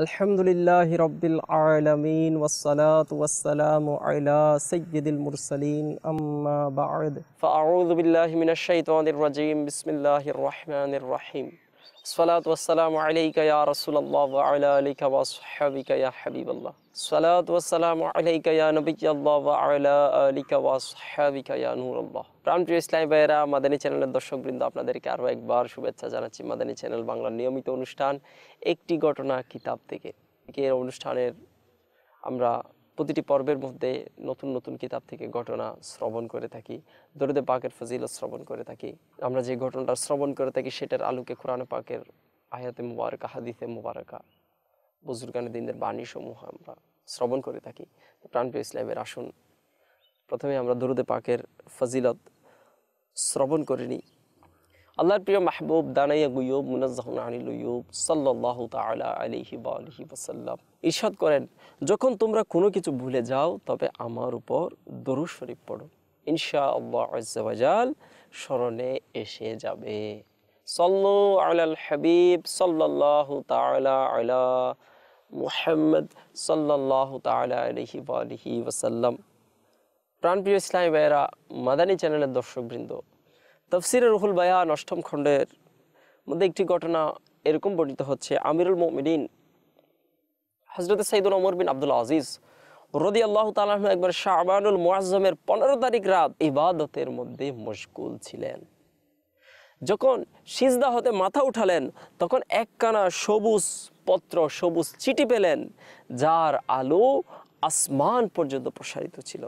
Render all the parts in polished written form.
আলহামদুলিল্লাহি রাব্বিল আলামিন ওয়াসসালাতু ওয়াসসালামু আলা সাইয়্যিদিল মুরসালিন আম্মা বা'দ ফাআউযু বিল্লাহি মিনাশ শাইতানির রাজীম বিসমিল্লাহির রহমানির রহিম আসসালাতু ওয়াসসালামু আলাইকা ইয়া রাসূলুল্লাহ ওয়া আলা আলিকা ওয়া আসহাবিকা ইয়া হাবিবাল্লাহ আসসালাতু ওয়াসসালামু আলাইকা ইয়া নবিয়্যাল্লাহ ওয়া আলা আলিকা ওয়া আসহাবিকা ইয়া নূরাল্লাহ। প্রাণপ্রিয় ইসলামী ভাইয়েরা, মাদানী চ্যানেলের দর্শকবৃন্দ, আপনাদেরকে আরও একবার শুভেচ্ছা জানাচ্ছি মাদানী চ্যানেল বাংলার নিয়মিত অনুষ্ঠান একটি ঘটনা কিতাব থেকে। এই অনুষ্ঠানের আমরা প্রতিটি পর্বের মধ্যে নতুন নতুন কিতাব থেকে ঘটনা শ্রবণ করে থাকি, দরুদে পাকের ফজিলত শ্রবণ করে থাকি। আমরা যে ঘটনাটা শ্রবণ করে থাকি সেটার আলোকে কোরআনে পাকের আয়াতে মুবারকা, হাদিসে মুবারকা, বুজুর্গানে দিনের বাণীসমূহ আমরা শ্রবণ করে থাকি। প্রাণপ্রিয় ইসলামের আসুন প্রথমে আমরা দরুদে পাকের ফজিলত শ্রবণ করে নিই। আল্লাহর প্রিয় মাহবুব দানাইয়া গুয়ুব মুনাজ্জাহুন আনিল উয়ুব সাল্লাল্লাহু তাআলা আলাইহি ওয়া আলিহি ওয়াসাল্লাম ইরশাদ করেন, যখন তোমরা কোনো কিছু ভুলে যাও তবে আমার উপর দরুদ শরীফ পড়ো, ইনশাআল্লাহ আজ্জা ওয়া জাল স্মরণে এসে যাবে। সাল্লু আলাল হাবিব সাল্লাল্লাহু তাআলা আলা মুহাম্মদ সাল্লাল্লাহু তাআলা আলাইহি ওয়া আলিহি ওয়াসাল্লাম। প্রাণপ্রিয় ইসলামী ভাইয়েরা, মাদানী চ্যানেলের দর্শকবৃন্দ, তাফসিরে রুহুল বায়ান অষ্টম খণ্ডের মধ্যে একটি ঘটনা এরকম বর্ণিত হচ্ছে। আমিরুল মুমিনিন হযরত সাইয়্যিদুনা ওমর বিন আব্দুল আজিজ রাদিয়াল্লাহু তাআলা আনহু একবার শাবানুল মুআজ্জমের 15 তারিখ রাত ইবাদতের মধ্যে মশগুল ছিলেন। যখন সিজদা হতে মাথা উঠালেন তখন একখানা সবুজ পত্র, সবুজ চিঠি পেলেন, যার আলো আসমান পর্যন্ত প্রসারিত ছিল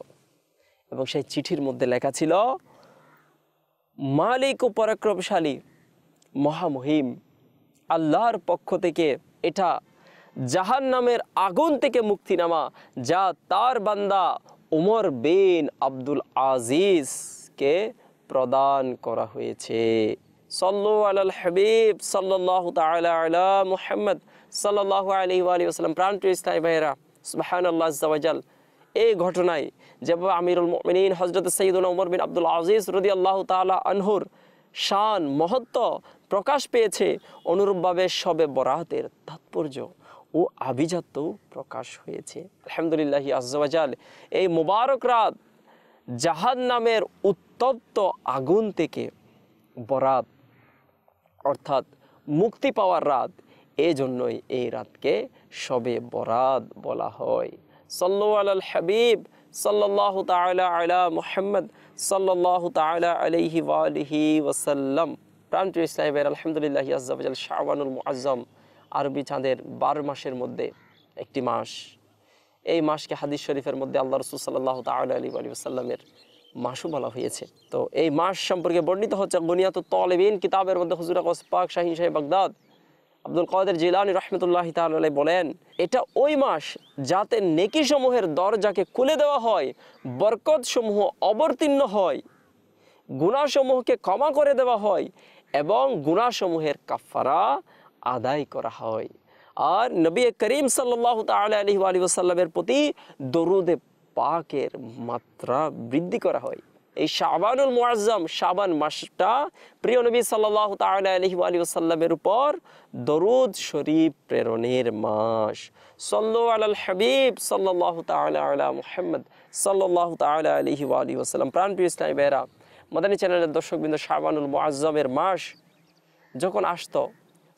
এবং সেই চিঠির মধ্যে লেখা ছিল, মালিক ও পরাক্রমশালী মহামহিম আল্লাহর পক্ষ থেকে এটা জাহান্নামের আগুন থেকে মুক্তিনামা, যা তার বান্দা ওমর বিন আব্দুল আজিজকে প্রদান করা হয়েছে। সাল্লু আলাল হাবিব সাল্লাল্লাহু তাআলা আলা মুহাম্মদ সাল্লাল্লাহু আলাইহি ওয়া আলিহি ওয়াসাল্লাম। প্রাণপ্রিয় ইসলামী ভাইয়েরা, সুবহানাল্লাহ আজ্জা ওয়া জাল, এই ঘটনায় যেভাবে আমিরুল মুমিনিন হযরত সাইয়্যিদুনা ওমর বিন আব্দুল আজিজ রাদিয়াল্লাহু তাআলা আনহুর শান মহত্ব প্রকাশ পেয়েছে, অনুরূপভাবে শবে বরাতের তাৎপর্য ও আভিজাত্য প্রকাশ হয়েছে। আলহামদুলিল্লাহ আজ্জা ওয়া জাল, এই মুবারক রাত জাহান্নামের উত্তপ্ত আগুন থেকে বরাত অর্থাৎ মুক্তি পাওয়ার রাত, এই জন্যই এই রাতকে শবে বরাত বলা হয়। সাল্লু আলাল হাবিব সাল্লাল্লাহু তাআলা আলা মুহাম্মদ সাল্লাল্লাহু তাআলা আলাইহি ওয়া আলিহি ওয়াসাল্লাম। প্রাণপ্রিয় ইসলামী ভাইয়েরা, আলহামদুলিল্লাহ আজ্জা ওয়া জাল, শাবানুল মুআজ্জম আরবি চাঁদের 12 মাসের মধ্যে একটি মাস। এই মাসকে হাদিস শরীফের মধ্যে আল্লাহ রাসূল সাল্লাল্লাহু তাআলা আলাইহি ওয়া সাল্লামের মাসও বলা হয়েছে। তো এই মাস সম্পর্কে বর্ণিত হচ্ছে গুনিয়াতুত তালিবিন কিতাবের মধ্যে হুজুর আকরাম পাক শাহীন শাহ বাগদাদ আব্দুল কাদের জিলানী রাহমাতুল্লাহি তাআলা আলাইহি বলেন, এটা ওই মাস যাতে নেকি সমূহের দরজাকে খুলে দেওয়া হয়, বরকত সমূহ অবতীর্ণ হয়, গুনাহ সমূহকে ক্ষমা করে দেওয়া হয় এবং গুনাহ সমূহের কাফারা আদায় করা হয়। আর নবী করিম সাল্লাল্লাহু তাআলা আলাইহি ওয়া আলিহি ওয়াসাল্লামের প্রতি দরুদে পাকের মাত্রা বৃদ্ধি করা হয়। এই শাবানুল মুআজ্জম, শাবান মাসটা প্রিয় নবী সাল্লাল্লাহু তাআলা আলাইহি ওয়া আলিহি ওয়াসাল্লামের উপর দরুদ শরীফ প্রেরণের মাস। সাল্লু আলাল হাবিব সাল্লাল্লাহু তাআলা আলা মুহাম্মদ সাল্লাল্লাহু তাআলা আলাইহি ওয়া আলিহি ওয়াসাল্লাম। প্রাণপ্রিয় ইসলামী ভাইয়েরা, মাদানী চ্যানেলের দর্শকবৃন্দ, শাবানুল মুআজ্জমের মাস যখন আসতো,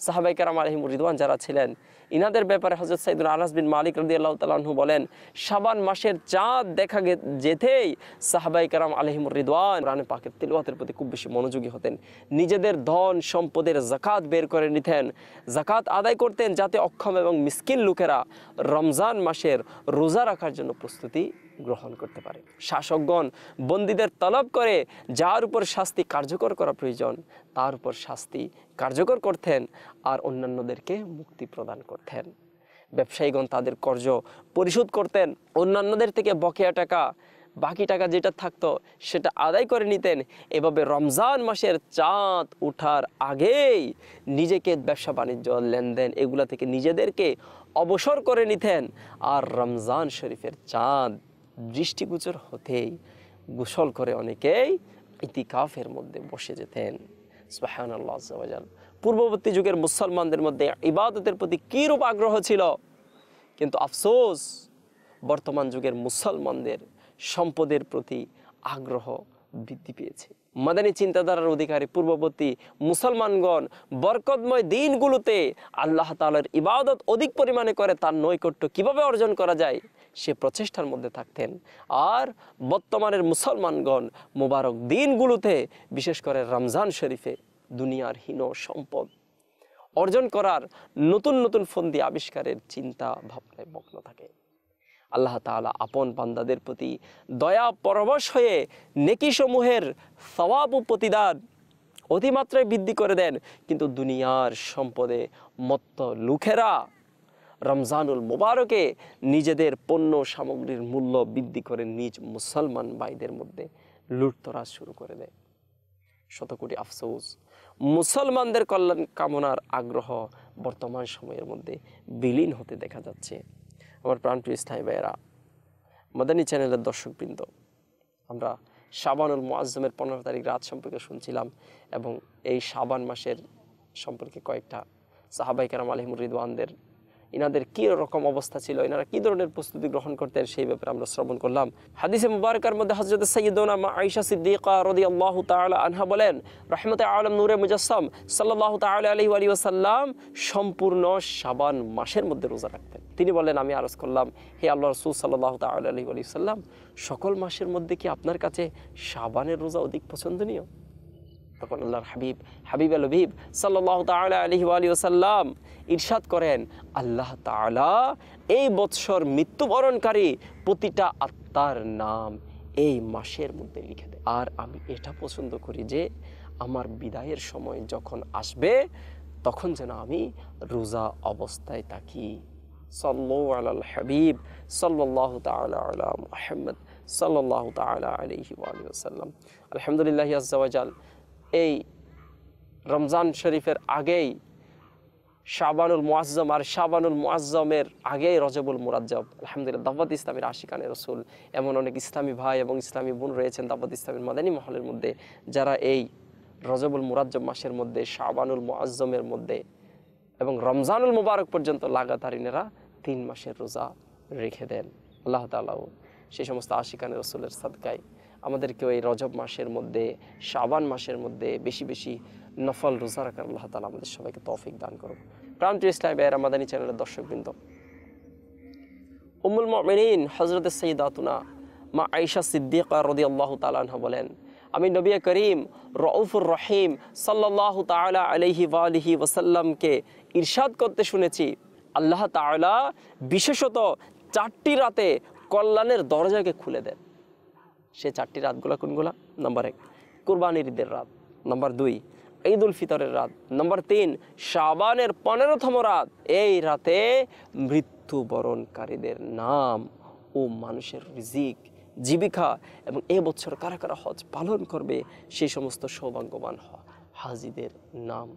সাহাবায়ে কেরাম আলাইহিমুর রিদওয়ান যারা ছিলেন, ইনাদের ব্যাপারে হযরত সাইয়্যিদুনা আনাস বিন মালিক রাদিয়াল্লাহু তাআলা আনহু বলেন, শাবান মাসের চাঁদ দেখা যেতেই সাহাবায়ে কেরাম আলাইহিমুর রিদওয়ান কোরআন পাকের তিলাওয়াতের প্রতি খুব বেশি মনোযোগী হতেন। নিজেদের ধন সম্পদের যাকাত বের করে নিতেন, যাকাত আদায় করতেন, যাতে অক্ষম এবং মিসকিন লোকেরা রমজান মাসের রোজা রাখার জন্য প্রস্তুতি গ্রহণ করতে পারে। শাসকগণ বন্দীদের তলব করে যার উপর শাস্তি কার্যকর করা প্রয়োজন তার উপর শাস্তি কার্যকর করতেন আর অন্যান্যদেরকে মুক্তি প্রদান করতেন। ব্যবসায়ীগণ তাদের কর্জ পরিশোধ করতেন, অন্যান্যদের থেকে বকেয়া টাকা, বাকি টাকা যেটা থাকতো সেটা আদায় করে নিতেন। এভাবে রমজান মাসের চাঁদ ওঠার আগেই নিজেকে ব্যবসা বাণিজ্য লেনদেন এগুলা থেকে নিজেদেরকে অবসর করে নিতেন। আর রমজান শরীফের চাঁদ দৃষ্টিগোচর হতেই গোসল করে অনেকেই ইতিকাফের মধ্যে বসে যেতেন। সুবহানাল্লাহ আযজা ওয়া জাল। পূর্ববর্তী যুগের মুসলমানদের মধ্যে ইবাদতের প্রতি কীরূপ আগ্রহ ছিল, কিন্তু আফসোস বর্তমান যুগের মুসলমানদের সম্পদের প্রতি আগ্রহ বৃদ্ধি পেয়েছে। মাদানী চিন্তাধারার অধিকারী পূর্ববর্তী মুসলমানগণ বরকতময় দিনগুলোতে আল্লাহ তাআলার ইবাদত অধিক পরিমাণে করে তার নৈকট্য কিভাবে অর্জন করা যায় সে প্রচেষ্টার মধ্যে থাকতেন। আর বর্তমানের মুসলমানগণ মোবারক দিনগুলোতে, বিশেষ করে রমজান শরীফে, দুনিয়ার হীন সম্পদ অর্জন করার নতুন নতুন ফন্দি আবিষ্কারের চিন্তা ভাবনায় মগ্ন থাকে। আল্লাহ তাআলা আপন বান্দাদের প্রতি দয়া পরবশ হয়ে নেকিসমূহের সওয়াব ও প্রতিদান অতিমাত্রায় বৃদ্ধি করে দেন, কিন্তু দুনিয়ার সম্পদে মত্ত লোকেরা রমজানুল মুবারকে নিজেদের পণ্য সামগ্রীর মূল্য বৃদ্ধি করে নিজ মুসলমান ভাইদের মধ্যে লুটতরাজ শুরু করে দেয়। শতকোটি আফসোস, মুসলমানদের কল্যাণ কামনার আগ্রহ বর্তমান সময়ের মধ্যে বিলীন হতে দেখা যাচ্ছে। আমার প্রাণপ্রিয় ইসলামী ভাইয়েরা, মাদানী চ্যানেলের দর্শকবৃন্দ, আমরা শাবানুল মুআজ্জমের 15 তারিখ রাত সম্পর্কে শুনছিলাম এবং এই শাবান মাসের সম্পর্কে কয়েকটা সাহাবায়ে কেরাম আলাইহিমুর রিদওয়ানদের ইনাদের কী রকম অবস্থা ছিল, ইনারা কী ধরনের প্রস্তুতি গ্রহণ করতেন সেই ব্যাপারে আমরা শ্রবণ করলাম। হাদিসে মুবারকার মধ্যে হযরত সাইয়্যিদুনা মা আয়েশা সিদ্দিকা রাদিয়াল্লাহু তাআলা আনহা বলেন, রাহমাতে আলম নূরে মুজাসসাম সাল্লাল্লাহু তাআলা আলাইহি ওয়া সাল্লাম সম্পূর্ণ শাবান মাসের মধ্যে রোজা রাখতেন। তিনি বলেন, আমি আরজ করলাম, হে আল্লাহর রাসূল সাল্লাল্লাহু তাআলা আলাইহি ওয়া সাল্লাম, সকল মাসের মধ্যে কি আপনার কাছে শাবানের রোজা অধিক পছন্দনীয়? তখন আল্লাহর হাবিব আল হাবিব সাল্লাল্লাহু তাআলা আলাইহি ওয়া সাল্লাম ইরশাদ করেন, আল্লাহ তাআলা এই বৎসর মৃত্যুবরণকারী প্রতিটা আত্মার নাম এই মাসের মধ্যে লিখে দেয়। আর আমি এটা পছন্দ করি যে আমার বিদায়ের সময় যখন আসবে তখন যেন আমি রোজা অবস্থায় থাকি। সাল্লাল্লাহু আলাল হাবিব সাল্লাল্লাহু তাআলা আলা মুহাম্মদ সাল্লাল্লাহু তাআলা আলাইহি ওয়া সাল্লাম। আলহামদুলিল্লাহি আযজা ওয়া জাল, এই রমজান শরীফের আগেই শাবানুল মুআজ্জম, আর শাবানুল মুআজ্জমের আগেই রজবুল মুরাজ্জব। আলহামদুলিল্লাহ, দাওয়াত ইসলামের আশিকানে রসুল এমন অনেক ইসলামী ভাই এবং ইসলামী বোন রয়েছেন দাওয়াত ইসলামের মাদানী মহলের মধ্যে, যারা এই রজবুল মুরাজ্জব মাসের মধ্যে, শাবানুল মুআজ্জমের মধ্যে এবং রমজানুল মুবারক পর্যন্ত লাগাতার ইনারা 3 মাসের রোজা রেখে দেন। আল্লাহ তাআলাও সেই সমস্ত আশিকানে রসুলের সাদকায় আমাদেরকেও এই রজব মাসের মধ্যে, শাবান মাসের মধ্যে বেশি বেশি নফল রোজা রাখার আল্লাহ তাআলা আমাদের সবাইকে তৌফিক দান করুন। প্রাণপ্রিয় ইসলামী ভাইয়েরা, মাদানী চ্যানেলের দর্শকবৃন্দ, উম্মুল মুমিনিন হযরত সাইয়্যিদাতুনা মা আয়েশা সিদ্দিকা রাদিয়াল্লাহু তাআলা আনহা বলেন, আমি নবী করিম রউফুর রহিম সাল্লাল্লাহু তাআলা আলাইহি ওয়া আলিহি ওয়াসাল্লামকে ইরশাদ করতে শুনেছি, আল্লাহ তাআলা বিশেষত 4টি রাতে কল্যাণের দরজাকে খুলে দেন। সে 4টি রাতগুলো কোনগুলা? নম্বর 1 কুরবানির ঈদের রাত, নম্বর 2 ঈদ উল ফিতরের রাত, নম্বর 3 শাবানের 15তম রাত। এই রাতে মৃত্যুবরণকারীদের নাম ও মানুষের রিজিক, জীবিকা এবং এ বছর কারা কারা হজ পালন করবে সেই সমস্ত সৌভাগ্যবান হাজিদের নাম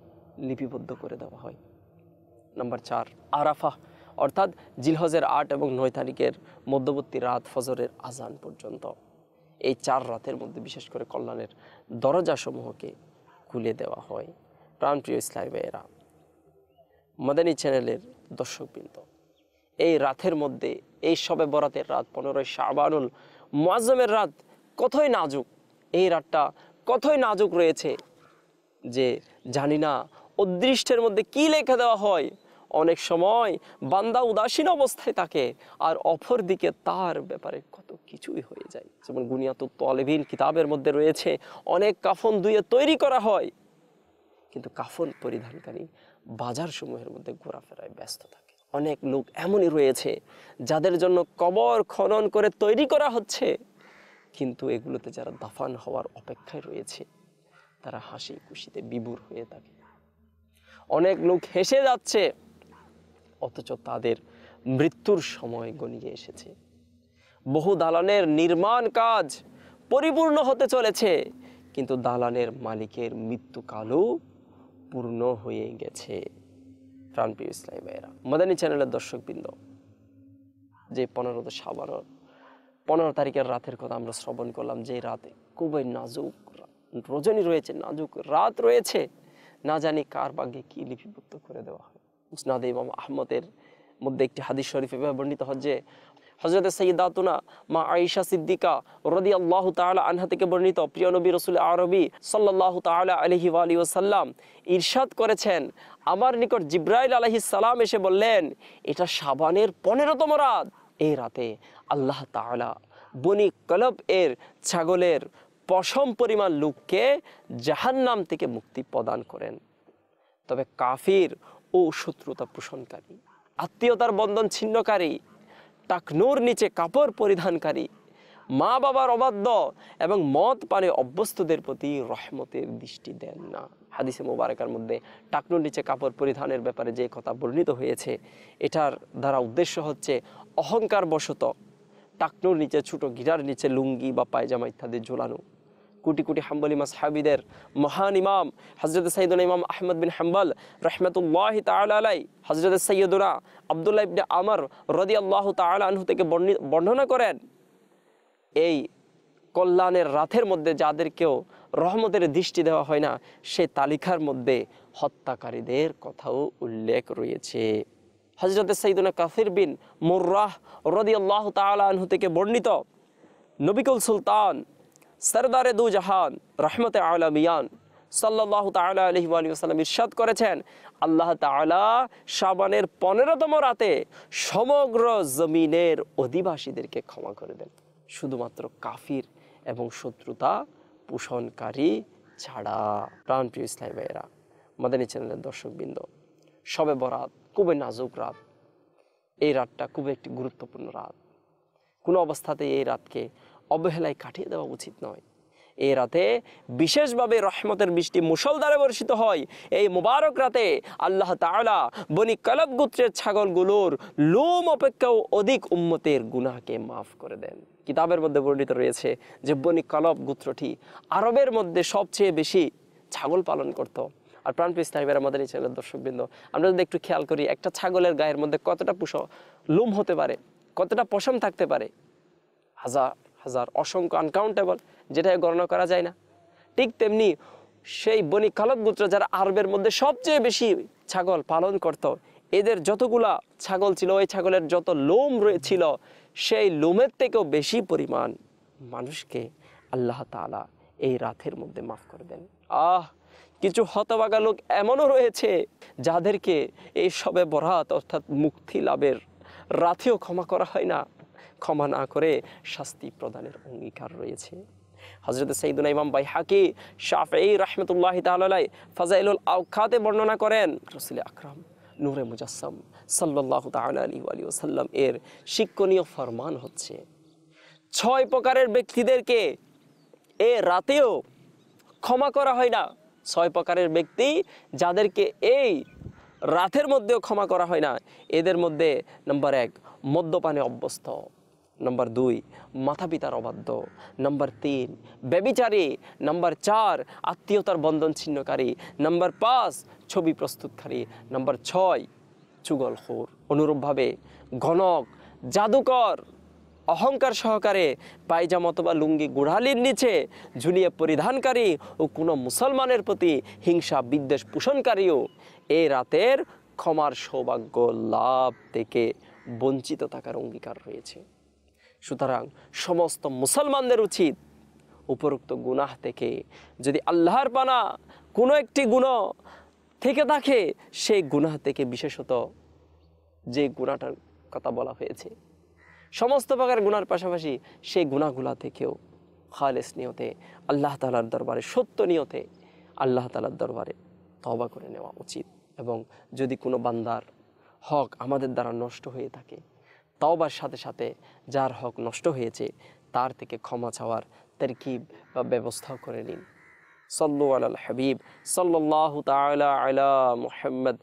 লিপিবদ্ধ করে দেওয়া হয়। নম্বর 4 আরাফা, অর্থাৎ জিলহজের 8 এবং 9 তারিখের মধ্যবর্তী রাত ফজরের আজান পর্যন্ত। এই 4 রাতের মধ্যে বিশেষ করে কল্যাণের দরজাসমূহকে খুলে দেওয়া হয়। প্রাণপ্রিয় ইসলামী ভাইয়েরা, মাদানী চ্যানেলের দর্শকবৃন্দ, এই রাতের মধ্যে, এই শবে বরাতের রাত, 15 শাবানুল মুআজ্জমের রাত কতই নাজুক, এই রাতটা কতই নাজুক রয়েছে যে জানি না অদৃষ্টের মধ্যে কি লেখা দেওয়া হয়। অনেক সময় বান্দা উদাসীন অবস্থায় থাকে আর অপর দিকে তার ব্যাপারে কত কিছুই হয়ে যায়। যেমন গুনিয়াতুত তালিবিন কিতাবের মধ্যে রয়েছে, অনেক কাফন ধুয়ে তৈরি করা হয়, কিন্তু কাফন পরিধানকারী বাজার সমূহের মধ্যে ঘোরাফেরায় ব্যস্ত থাকে। অনেক লোক এমনই রয়েছে যাদের জন্য কবর খনন করে তৈরি করা হচ্ছে, কিন্তু এগুলোতে যারা দাফন হওয়ার অপেক্ষায় রয়েছে তারা হাসি খুশিতে বিভোর হয়ে থাকে। অনেক লোক হেসে যাচ্ছে অথচ তাদের মৃত্যুর সময় গণিয়ে এসেছে। বহু দালানের নির্মাণ কাজ পরিপূর্ণ হতে চলেছে, কিন্তু দালানের মালিকের মৃত্যুকালও পূর্ণ হয়ে গেছে। প্রাণপ্রিয় ইসলামী ভাইয়েরা, মাদানী চ্যানেলের দর্শকবৃন্দ, যে 15 শাবানের 15 তারিখের রাতের কথা আমরা শ্রবণ করলাম, যে রাতে খুবই নাজুক রজনী রয়েছে, নাজুক রাত রয়েছে, না জানি কার ভাগ্যে কি লিপিবদ্ধ করে দেওয়া হয়। মুসনাদে ইমাম আহমদের মধ্যে একটি হাদিস শরীফ এভাবে বর্ণিত হয় যে হযরত সাইয়্যিদাতুনা মা আয়েশা সিদ্দিকা রাদিয়াল্লাহু তাআলা আনহা থেকে বর্ণিত, প্রিয় নবী রাসূল আরবি সাল্লাল্লাহু তাআলা আলাইহি ওয়া আলিহি ওয়াসাল্লাম ইরশাদ করেছেন, আমার নিকট জিবরাইল আলাইহিস সালাম এসে বললেন, এটা শাবানের 15তম রাত। এই রাতে আল্লাহ তাআলা বনি কলব এর ছাগলের পশম পরিমাণ লোককে জাহান্নাম থেকে মুক্তি প্রদান করেন। তবে কাফির ও শত্রুতা পোষণকারী, আত্মীয়তার বন্ধন ছিন্নকারী, টাকনুর নিচে কাপড় পরিধানকারী, মা বাবার অবাধ্য এবং মদ পানে অভ্যস্তদের প্রতি রহমতের দৃষ্টি দেন না। হাদিসে মোবারকার মধ্যে টাকনুর নিচে কাপড় পরিধানের ব্যাপারে যে কথা বর্ণিত হয়েছে, এটার দ্বারা উদ্দেশ্য হচ্ছে অহংকার বশত টাকনুর নিচে, ছোট গিরার নিচে লুঙ্গি বা পায়জামা ইত্যাদি ঝোলানো। কোটি কোটি হাম্বলি মাযহাবিদের মহান ইমাম হযরত সাইয়্যিদুনা ইমাম আহমদ বিন হাম্বল রাহমাতুল্লাহি তাআলা আলাইহি, হযরত সাইয়্যিদুনা আব্দুল্লাহ ইবনে আমর রাদিয়াল্লাহু তাআলা আনহু থেকে বর্ণনা করেন, এই কল্যাণের রাতের মধ্যে যাদেরকেও রহমতের দৃষ্টি দেওয়া হয় না, সে তালিকার মধ্যে হত্যাকারীদের কথাও উল্লেখ রয়েছে। হযরত সাইয়্যিদুনা কাসির বিন মুররাহ রাদিয়াল্লাহু তাআলা আনহু থেকে বর্ণিত, নবিকুল সুলতান সরদারে দু জাহান রহমতে আলামিয়ান সাল্লাল্লাহু তাআলা আলাইহি ওয়া আলিহি ওয়াসাল্লাম ইরশাদ করেছেন, আল্লাহ তাআলা শাবানের 15তম রাতে সমগ্র জমিনের অধিবাসীদেরকে ক্ষমা করে দেন, শুধুমাত্র কাফির এবং শত্রুতা পোষণকারী ছাড়া। প্রাণপ্রিয় ইসলামী ভাইয়েরা, মাদানী চ্যানেলের দর্শকবৃন্দ, শবে বরাত খুবই নাজুক রাত। এই রাতটা খুবই একটি গুরুত্বপূর্ণ রাত। কোনো অবস্থাতেই এই রাতকে অবহেলায় কাটিয়ে দেওয়া উচিত নয়। এই রাতে বিশেষভাবে রহমতের বৃষ্টি মুষলধারে বর্ষিত হয়। এই মুবারক রাতে আল্লাহ তাআলা বনি কলব গোত্রের ছাগলগুলোর লোম অপেক্ষাও অধিক উম্মতের গুনাহকে মাফ করে দেন। কিতাবের মধ্যে বর্ণিত রয়েছে যে বনি কলব গোত্রটি আরবের মধ্যে সবচেয়ে বেশি ছাগল পালন করত। আর প্রাণপ্রিয় ইসলামীরা, আমাদের এই চ্যানেলের দর্শকবৃন্দ, আমরা যদি একটু খেয়াল করি, একটা ছাগলের গায়ের মধ্যে কতটা লোম হতে পারে, কতটা পশম থাকতে পারে, হাজার হাজার, অসংখ্য, আনকাউন্টেবল, যেটা গণনা করা যায় না। ঠিক তেমনি সেই বনি কলব গোত্র যারা আরবের মধ্যে সবচেয়ে বেশি ছাগল পালন করত, এদের যতগুলা ছাগল ছিল, ওই ছাগলের যত লোম ছিল, সেই লোমের থেকেও বেশি পরিমাণ মানুষকে আল্লাহ তাআলা এই রাতের মধ্যে মাফ করে দেন। কিছু হতভাগা লোক এমনও রয়েছে যাদেরকে এই শবে বরাত অর্থাৎ মুক্তি লাভের রাতেও ক্ষমা করা হয় না। ক্ষমা না করে শাস্তি প্রদানের অঙ্গীকার রয়েছে। হযরত সাইয়্যিদুনা ইমাম বাইহাকি শাফিঈ রাহমাতুল্লাহি তাআলা আলাইহি ফাযাইলুল আওকাতে বর্ণনা করেন, রাসূল আকরাম নূরে মুজাসসাম সাল্লাল্লাহু তাআলা আলাইহি ওয়া আলিহি ওয়াসাল্লাম এর শিক্ষণীয় ফরমান হচ্ছে, 6 প্রকারের ব্যক্তিদেরকে এই রাতেও ক্ষমা করা হয় না। 6 প্রকারের ব্যক্তি যাদেরকে এই রাতের মধ্যেও ক্ষমা করা হয় না, এদের মধ্যে নাম্বার 1 মদ্যপানে অভ্যস্ত, নাম্বার 2 মাতা পিতার অবাধ্য, নাম্বার 3 ব্যভিচারী, নাম্বার 4 আত্মীয়তার বন্ধন ছিন্নকারী, নাম্বার 5 ছবি প্রস্তুতকারী, নাম্বার 6 চুগলখোর। অনুরূপভাবে গণক, জাদুকর, অহংকার সহকারে পায়জামা অথবা লুঙ্গি গোড়ালির নিচে ঝুলিয়ে পরিধানকারী ও কোনো মুসলমানের প্রতি হিংসা বিদ্বেষ পোষণকারীও এই রাতের ক্ষমার সৌভাগ্য লাভ থেকে বঞ্চিত থাকার অঙ্গীকার রয়েছে। সুতরাং সমস্ত মুসলমানদের উচিত উপরোক্ত গুনাহ থেকে যদি আল্লাহর পানা কোনো একটি গুনাহ থেকে থাকে, সেই গুনাহ থেকে, বিশেষত যে গুনাহটার কথা বলা হয়েছে, সমস্ত প্রকার গুনার পাশাপাশি সেই গুনাহগুলা থেকেও খালেস নিয়তে আল্লাহ তাআলার দরবারে, সত্য নিয়তে আল্লাহ তাআলার দরবারে তওবা করে নেওয়া উচিত। এবং যদি কোনো বান্দার হক আমাদের দ্বারা নষ্ট হয়ে থাকে, তওবার সাথে সাথে যার হক নষ্ট হয়েছে তার থেকে ক্ষমা চাওয়ার তারকিব বা ব্যবস্থা করে নিন। সাল্লু আলাল হাবিব সাল্লাল্লাহু তাআলা আলা মুহাম্মদ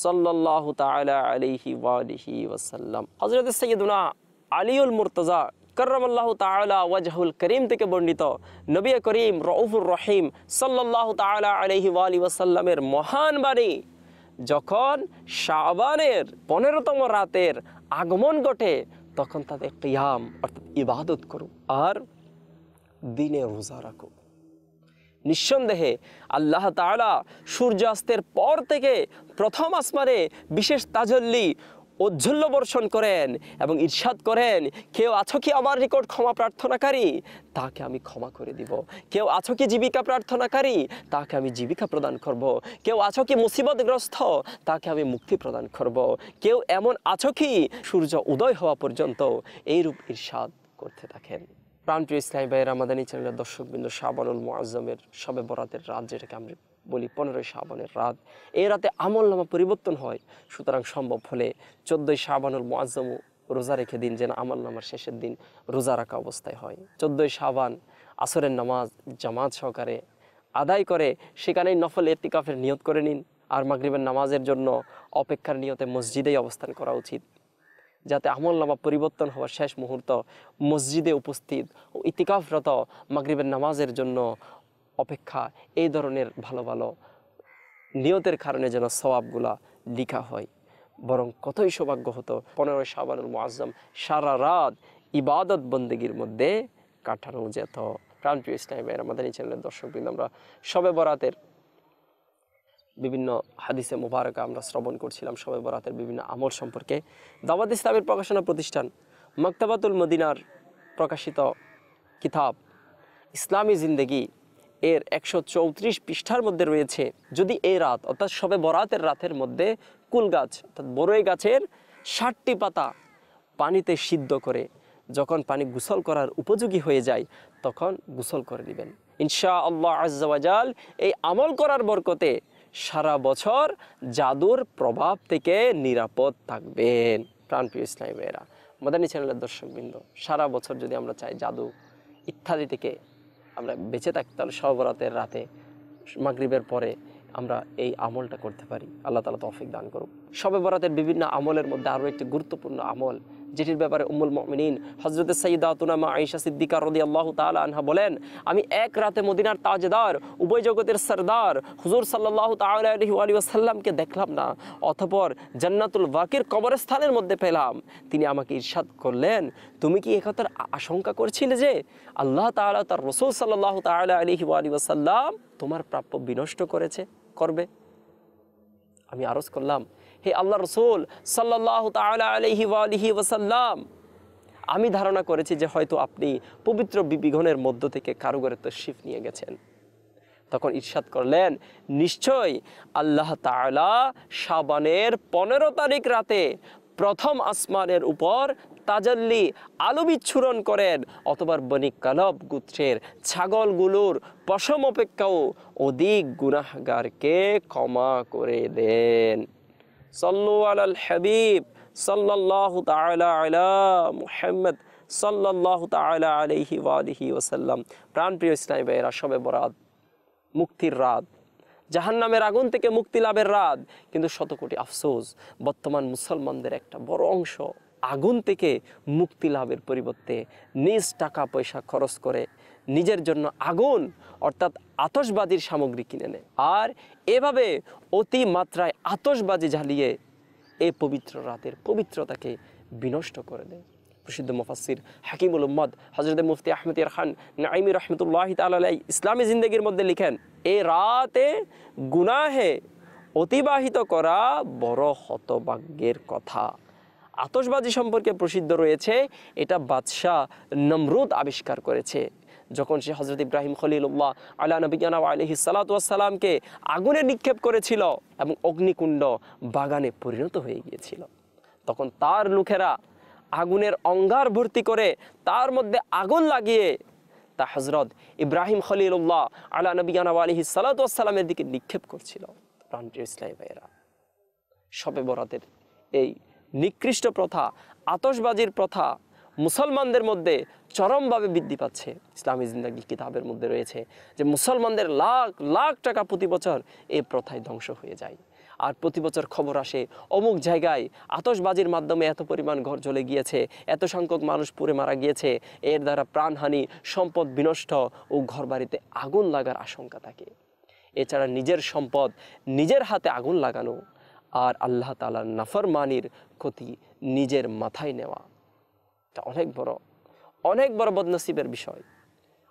সাল্লাল্লাহু তাআলা আলাইহি ওয়া আলিহি ওয়াসাল্লাম। হযরত সাইয়্যিদুনা আলিউল মুর্তজা কাররামাল্লাহু তাআলা ওয়াজহুল করিম থেকে বর্ণিত, নবী করিম রউফুর রহিম সাল্লাল্লাহু তাআলা আলাইহি ওয়া আলিহি ওয়াসাল্লামের মহান বাণী, যখন শাবানের 15তম রাতের আগমন ঘটে তখন তাদের কিয়াম অর্থাৎ ইবাদত করো আর দিনে রোজা রাখো। নিঃসন্দেহে আল্লাহ তাআলা সূর্যাস্তের পর থেকে প্রথম আসমানে বিশেষ তাজল্লি ঔজ্জ্বল্য বর্ষণ করেন এবং ইরশাদ করেন, কেউ আছো কি আমার নিকট ক্ষমা প্রার্থনাকারী, তাকে আমি ক্ষমা করে দিব। কেউ আছো কি জীবিকা প্রার্থনাকারী, তাকে আমি জীবিকা প্রদান করব। কেউ আছো কি মুসিবতগ্রস্ত, তাকে আমি মুক্তি প্রদান করব। কেউ এমন আছো কি সূর্য উদয় হওয়া পর্যন্ত এইরূপ ইরশাদ করতে থাকেন। প্রাণপ্রিয় ইসলামী ভাইয়েরা, মাদানী চ্যানেলের দর্শকবৃন্দ, শাবানুল মুআজ্জমের শবে বরাতের রাত, যেটাকে আমরা বলি 15 শাবানের রাত, এই রাতে আমলনামা পরিবর্তন হয়। সুতরাং সম্ভব হলে 14 শাবানুল মুআজ্জম রোজা রেখে দিন, যেন আমলনামার শেষের দিন রোজা রাখা অবস্থায় হয়। 14 শাবান আসরের নামাজ জামাত সহকারে আদায় করে সেখানেই নফল ইতিকাফের নিয়ত করে নিন। আর মাগরিবের নামাজের জন্য অপেক্ষার নিয়তে মসজিদেই অবস্থান করা উচিত, যাতে আমলনামা পরিবর্তন হওয়ার শেষ মুহূর্ত মসজিদে উপস্থিত ও ইতিকাফরত মাগরিবের নামাজের জন্য অপেক্ষা, এই ধরনের ভালো ভালো নিয়তের কারণে যেন সওয়াবগুলা লিখা হয়। বরং কতই সৌভাগ্য হতো 15 শাবানুল মুআজ্জম সারা রাত ইবাদত বন্দেগীর মধ্যে কাটানো যেত। প্রাণপ্রিয় ইসলামী ভাইয়েরা, মাদানী চ্যানেলের দর্শকবৃন্দ, আমরা শবে বরাতের বিভিন্ন হাদিসে মুবারকা আমরা শ্রবণ করছিলাম, শবে বরাতের বিভিন্ন আমল সম্পর্কে। দাওয়াত ইসলামের প্রকাশনা প্রতিষ্ঠান মাকতাবাতুল মদিনার প্রকাশিত কিতাব ইসলামী জিন্দেগি এর 134 পৃষ্ঠার মধ্যে রয়েছে, যদি এই রাত অর্থাৎ শবে বরাতের রাতের মধ্যে কুল গাছ অর্থাৎ বড়ই গাছের 60টি পাতা পানিতে সিদ্ধ করে যখন পানি গোসল করার উপযোগী হয়ে যায় তখন গোসল করে নেবেন। ইনশাআল্লাহ আজ্জা ওয়া জাল এই আমল করার বরকতে সারা বছর জাদুর প্রভাব থেকে নিরাপদ থাকবেন। প্রাণপ্রিয় ইসলামী ভাইয়েরা, মাদানী চ্যানেলের দর্শকবৃন্দ, সারা বছর যদি আমরা চাই জাদু ইত্যাদি থেকে আমরা বেঁচে থাকি, তাহলে শবে বরাতের রাতে মাগরিবের পরে আমরা এই আমলটা করতে পারি। আল্লাহ তাআলা তৌফিক দান করুন। শবে বরাতের বিভিন্ন আমলের মধ্যে আরও একটি গুরুত্বপূর্ণ আমল, যেটির ব্যাপারে উম্মুল মুমিনিন হযরত সাইয়্যিদাতুনা মা আয়েশা সিদ্দিকা রাদিয়াল্লাহু তাআলা আনহা বলেন, আমি এক রাতে মদিনার তাজদার উভয় জগতের সরদার হুজুর সাল্লাল্লাহু তাআলা আলাইহি ওয়া সাল্লামকে দেখলাম না, অতঃপর জান্নাতুল বাকির কবরস্থানের মধ্যে পেলাম। তিনি আমাকে ইরশাদ করলেন, তুমি কি একথার আশঙ্কা করছিলে যে আল্লাহ তাআলা তার রাসূল সাল্লাল্লাহু তাআলা আলাইহি ওয়া সাল্লাম তোমার প্রাপ্য বিনষ্ট করবে? আমি আরজ করলাম, হে আল্লাহ রাসূল সাল্লাল্লাহু তাআলা আলাইহি ওয়া সাল্লাম, আমি ধারণা করেছি যে হয়তো আপনি পবিত্র বিবিগণের মধ্য থেকে কারো ঘরে তাশরিফ নিয়ে গেছেন। তখন ইরশাদ করলেন, নিশ্চয় আল্লাহ তাআলা শাবানের 15 তারিখ রাতে প্রথম আসমানের উপর তাজাল্লি আলো বিচ্ছুরণ করেন, অথবা বনি কালব গোত্রের ছাগলগুলোর পশম অপেক্ষাও অধিক গুনাহগারকে ক্ষমা করে দেন। সাল্লু আলাল হাবিব সাল্লাল্লাহু তাআলা আলা মুহাম্মদ সাল্লাল্লাহু তাআলা আলাইহি ওয়া আলিহি ওয়াসাল্লাম। প্রাণপ্রিয় ইসলামী ভাইয়েরা, শবে বরাত মুক্তির রাত, জাহান্নামের আগুন থেকে মুক্তি লাভের রাত। কিন্তু শতকোটি আফসোস, বর্তমান মুসলমানদের একটা বড় অংশ আগুন থেকে মুক্তি লাভের পরিবর্তে নিজ টাকা পয়সা খরচ করে নিজের জন্য আগুন অর্থাৎ আতশবাজির সামগ্রী কিনে নেয়, আর এভাবে অতি মাত্রায় আতশবাজি জ্বালিয়ে এই পবিত্র রাতের পবিত্রতাকে বিনষ্ট করে দেয়। প্রসিদ্ধ মুফাসসির হাকিমুল উম্মত হযরত মুফতি আহমদ ইয়ার খান নাঈমি রাহমাতুল্লাহি তাআলা আলাইহি ইসলামী জিন্দেগির মধ্যে লিখেন, এই রাতে গুনাহে অতিবাহিত করা বড় হতভাগ্যের কথা। আতশবাজি সম্পর্কে প্রসিদ্ধ রয়েছে, এটা বাদশাহ নমরুদ আবিষ্কার করেছে যখন সে হযরত ইব্রাহিম খলিলুল্লাহ আলা নবিয়িনা ওয়া আলাইহিস সালাতু ওয়াস সালামকে আগুনে নিক্ষেপ করেছিল এবং অগ্নিকুণ্ড বাগানে পরিণত হয়ে গিয়েছিল। তখন তার লোকেরা আগুনের অঙ্গার ভর্তি করে তার মধ্যে আগুন লাগিয়ে তা হযরত ইব্রাহিম খলিলুল্লাহ আলা নবিয়িনা ওয়া আলাইহিস সালাতু ওয়াস সালামের দিকে নিক্ষেপ করছিল। প্রাণপ্রিয় ইসলামী ভাইয়েরা, শবে বরাতের এই নিকৃষ্ট প্রথা, আতশবাজির প্রথা মুসলমানদের মধ্যে চরমভাবে বৃদ্ধি পাচ্ছে। ইসলামী জিন্দেগি কিতাবের মধ্যে রয়েছে যে মুসলমানদের লাখ লাখ টাকা প্রতি বছর এই প্রথায় ধ্বংস হয়ে যায়। আর প্রতি বছর খবর আসে অমুক জায়গায় আতশবাজির মাধ্যমে এত পরিমাণ ঘর জ্বলে গিয়েছে, এত সংখ্যক মানুষ পুড়ে মারা গিয়েছে, এর দ্বারা প্রাণহানি, সম্পদ বিনষ্ট ও ঘরবাড়িতে আগুন লাগার আশঙ্কা থাকে। এছাড়া নিজের সম্পদ নিজের হাতে আগুন লাগানো আর আল্লাহ তাআলার নাফরমানির ক্ষতি নিজের মাথায় নেওয়া, এটা অনেক বড় বদনসিবের বিষয়।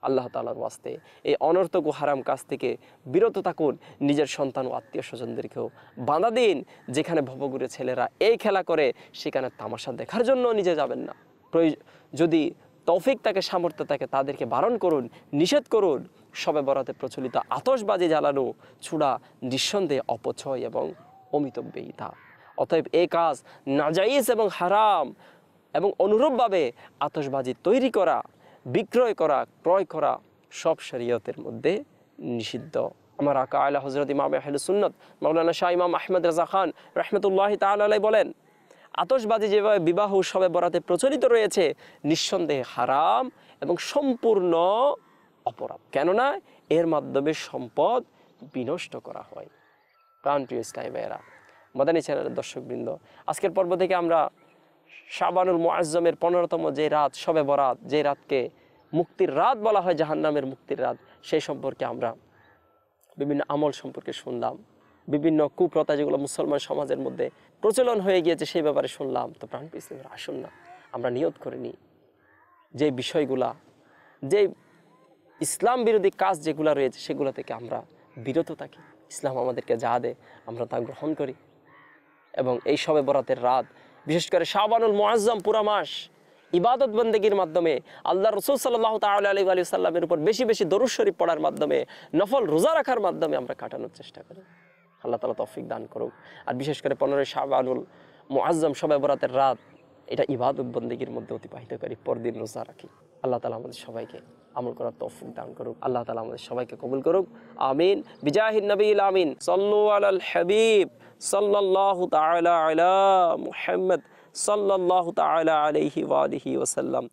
আল্লাহ তাআলার ওয়াস্তে এই অনর্থক ও হারাম কাজ থেকে বিরত থাকুন। নিজের সন্তান ও আত্মীয় স্বজনদেরকেও বাধা দিন। যেখানে ভবঘুরে ছেলেরা এই খেলা করে সেখানে তামাশা দেখার জন্য নিজে যাবেন না। যদি তৌফিক থাকে, সামর্থ্য থাকে, তাদেরকে বারণ করুন, নিষেধ করুন। শবে বরাতে প্রচলিত আতশবাজি জ্বালানো ছুড়া নিঃসন্দেহে অপচয় এবং অমিতব্যয়িতা। অতএব এই কাজ নাজাইজ এবং হারাম, এবং অনুরূপভাবে আতশবাজি তৈরি করা, বিক্রয় করা, ক্রয় করা সব শরীয়তের মধ্যে নিষিদ্ধ। আমার আকা আলা হযরত ইমাম আহলুস সুন্নাত মাওলানা শাহ ইমাম আহমদ রাজা খান রাহমাতুল্লাহি তাআলা আলাইহি বলেন, আতশবাজি যেভাবে বিবাহ শবে বরাতে প্রচলিত রয়েছে নিঃসন্দেহে হারাম এবং সম্পূর্ণ অপরাধ। কেননা এর মাধ্যমে সম্পদ বিনষ্ট করা হয়। প্রাণপ্রিয় ইসলামী ভাইয়েরা, মাদানী চ্যানেলের দর্শকবৃন্দ, আজকের পর্ব থেকে আমরা শাবানুল মুআজ্জমের 15তম যে রাত শবে বরাত, যে রাতকে মুক্তির রাত বলা হয়, জাহান্নামের মুক্তির রাত, সেই সম্পর্কে আমরা বিভিন্ন আমল সম্পর্কে শুনলাম। বিভিন্ন কুপ্রথা যেগুলো মুসলমান সমাজের মধ্যে প্রচলন হয়ে গিয়েছে সেই ব্যাপারে শুনলাম। তো প্রাণপ্রিয় ইসলামের আসুন না আমরা নিয়ত করে নিই যে বিষয়গুলা, যে ইসলাম বিরোধী কাজ যেগুলো রয়েছে সেগুলো থেকে আমরা বিরত থাকি। ইসলাম আমাদেরকে যা দেয় আমরা তা গ্রহণ করি। এবং এই শবে বরাতের রাত, বিশেষ করে শাবানুল মুআজ্জম পুরা মাস ইবাদত বন্দেগীর মাধ্যমে, আল্লাহ রাসূল সাল্লাল্লাহু তাআলা আলাইহি ওয়া সাল্লামের উপর বেশি বেশি দরুদ শরীফ পড়ার মাধ্যমে, নফল রোজা রাখার মাধ্যমে আমরা কাটানোর চেষ্টা করি। আল্লাহ তাআলা তৌফিক দান করুক। আর বিশেষ করে 15 শাবানুল মুআজ্জম শবে বরাতের রাত, এটা ইবাদত বন্দেগীর মধ্যে অতিবাহিত করি, পরদিন রোজা রাখি। আল্লাহ তাআলা আমাদের সবাইকে আমল করার তৌফিক দান করুক। আল্লাহ তাআলা আমাদের সবাইকে কবুল করুক। আমিন। বিজাহিন নবীল আমিন। সাল্লু আলাল হাবিব সাল্লাল্লাহু তাআলা আলা মুহাম্মদ সাল্লাল্লাহু তাআলা আলাইহি ওয়া আলিহি ওয়া সাল্লাম।